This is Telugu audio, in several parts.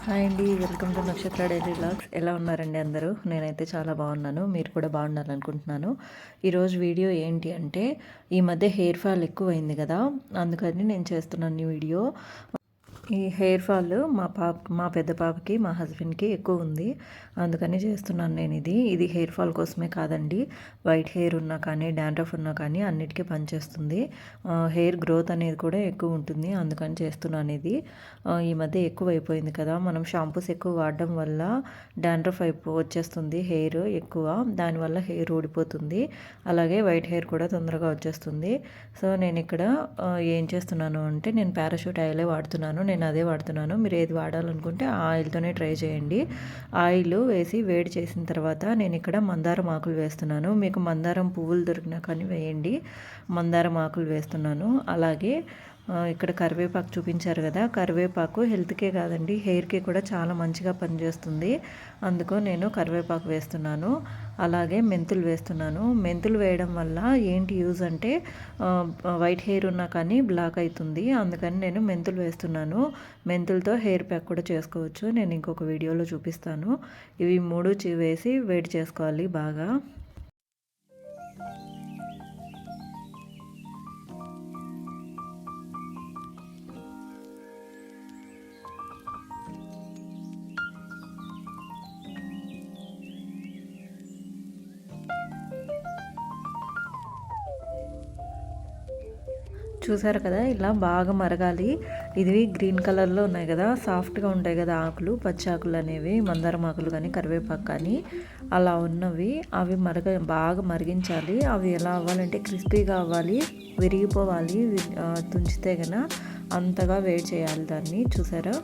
హాయ్ అండి. వెల్కమ్ టు నక్షత్ర డైలీ వ్లాగ్స్. ఎలా ఉన్నారండి అందరూ? నేనైతే చాలా బాగున్నాను. మీరు కూడా బాగుండాలనుకుంటున్నాను. ఈరోజు వీడియో ఏంటి అంటే, ఈ మధ్య హెయిర్ ఫాల్ ఎక్కువైంది కదా, అందుకని నేను చేస్తున్నాను ఈ వీడియో. ఈ హెయిర్ ఫాల్ మా పెద్ద పాపకి, మా హస్బెండ్కి ఎక్కువ ఉంది. అందుకని చేస్తున్నాను నేను ఇది హెయిర్ ఫాల్ కోసమే కాదండి. వైట్ హెయిర్ ఉన్నా కానీ, డాండ్రఫ్ ఉన్నా కానీ అన్నిటికీ పనిచేస్తుంది. హెయిర్ గ్రోత్ అనేది కూడా ఎక్కువ ఉంటుంది. అందుకని చేస్తున్నాను ఇది. ఈ మధ్య ఎక్కువ అయిపోయింది కదా, మనం షాంపూస్ ఎక్కువ వాడడం వల్ల డాండ్రఫ్ వచ్చేస్తుంది హెయిర్ ఎక్కువ. దానివల్ల హెయిర్ ఊడిపోతుంది. అలాగే వైట్ హెయిర్ కూడా తొందరగా వచ్చేస్తుంది. సో నేను ఇక్కడ ఏం చేస్తున్నాను అంటే, నేను పారాషూట్ ఆయిలే వాడుతున్నాను. నేను అదే వాడుతున్నాను. మీరు ఏది వాడాలనుకుంటే ఆ ఆయిల్తోనే ట్రై చేయండి. ఆయిల్ వేసి వేడి చేసిన తర్వాత నేను ఇక్కడ మందారం ఆకులు వేస్తున్నాను. మీకు మందారం పువ్వులు దొరికినా కానీ వేయండి. మందారం ఆకులు వేస్తున్నాను. అలాగే ఇక్కడ కరివేపాకు చూపించారు కదా, కరివేపాకు హెల్త్కే కాదండి, హెయిర్కి కూడా చాలా మంచిగా పనిచేస్తుంది. అందుకు నేను కరివేపాకు వేస్తున్నాను. అలాగే మెంతులు వేస్తున్నాను. మెంతులు వేయడం వల్ల ఏంటి యూజ్ అంటే, వైట్ హెయిర్ ఉన్నా కానీ బ్లాక్ అవుతుంది. అందుకని నేను మెంతులు వేస్తున్నాను. మెంతులతో హెయిర్ ప్యాక్ కూడా చేసుకోవచ్చు. నేను ఇంకొక వీడియోలో చూపిస్తాను. ఇవి మూడు వేసి వేడి చేసుకోవాలి బాగా. చూసారు కదా, ఇలా బాగా మరగాలి. ఇది గ్రీన్ కలర్లో ఉన్నాయి కదా, సాఫ్ట్గా ఉంటాయి కదా ఆకులు, పచ్చి ఆకులు అనేవి, మందారం ఆకులు కానీ కరివేపాకు కానీ అలా ఉన్నవి. అవి బాగా మరిగించాలి. అవి ఎలా అవ్వాలంటే క్రిస్పీగా అవ్వాలి, విరిగిపోవాలి. తుంచితే కన్నా అంతగా వేడి చేయాలి దాన్ని. చూసారా,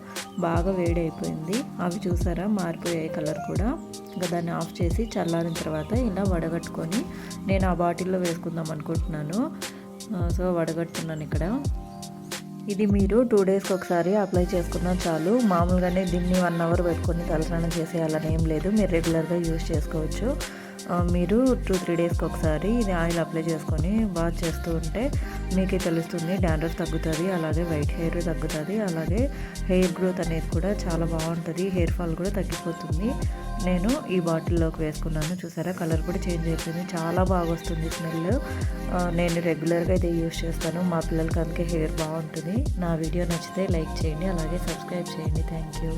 బాగా వేడి అయిపోయింది. అవి చూసారా మారిపోయాయి కలర్ కూడా. ఇంకా దాన్ని ఆఫ్ చేసి చల్లారిన తర్వాత ఇలా వడగట్టుకొని నేను ఆ బాటిల్లో వేసుకుందాం అనుకుంటున్నాను. సో వడగట్టున్నాను ఇక్కడ. ఇది మీరు 2 డేస్కి ఒకసారి అప్లై చేసుకున్నా చాలు. మామూలుగానే దీన్ని 1 అవర్ పెట్టుకొని తలస్నానం చేసేయాలని ఏం లేదు. మీరు రెగ్యులర్గా యూజ్ చేసుకోవచ్చు. మీరు 2-3 డేస్కి ఒకసారి ఇది ఆయిల్ అప్లై చేసుకొని వాష్ చేస్తూ ఉంటే మీకే తెలుస్తుంది. డాండ్రఫ్ తగ్గుతుంది, అలాగే వైట్ హెయిర్ తగ్గుతుంది, అలాగే హెయిర్ గ్రోత్ అనేది కూడా చాలా బాగుంటుంది. హెయిర్ ఫాల్ కూడా తగ్గిపోతుంది. నేను ఈ బాటిల్లోకి వేసుకున్నాను. చూసారా, కలర్ కూడా చేంజ్ అయిపోయింది. చాలా బాగా వస్తుంది స్మెల్. నేను రెగ్యులర్గా అయితే యూజ్ చేస్తాను. మా పిల్లలకి అందుకే హెయిర్ బాగుంటుంది. నా వీడియో నచ్చితే లైక్ చేయండి, అలాగే సబ్స్క్రైబ్ చేయండి. Thank you.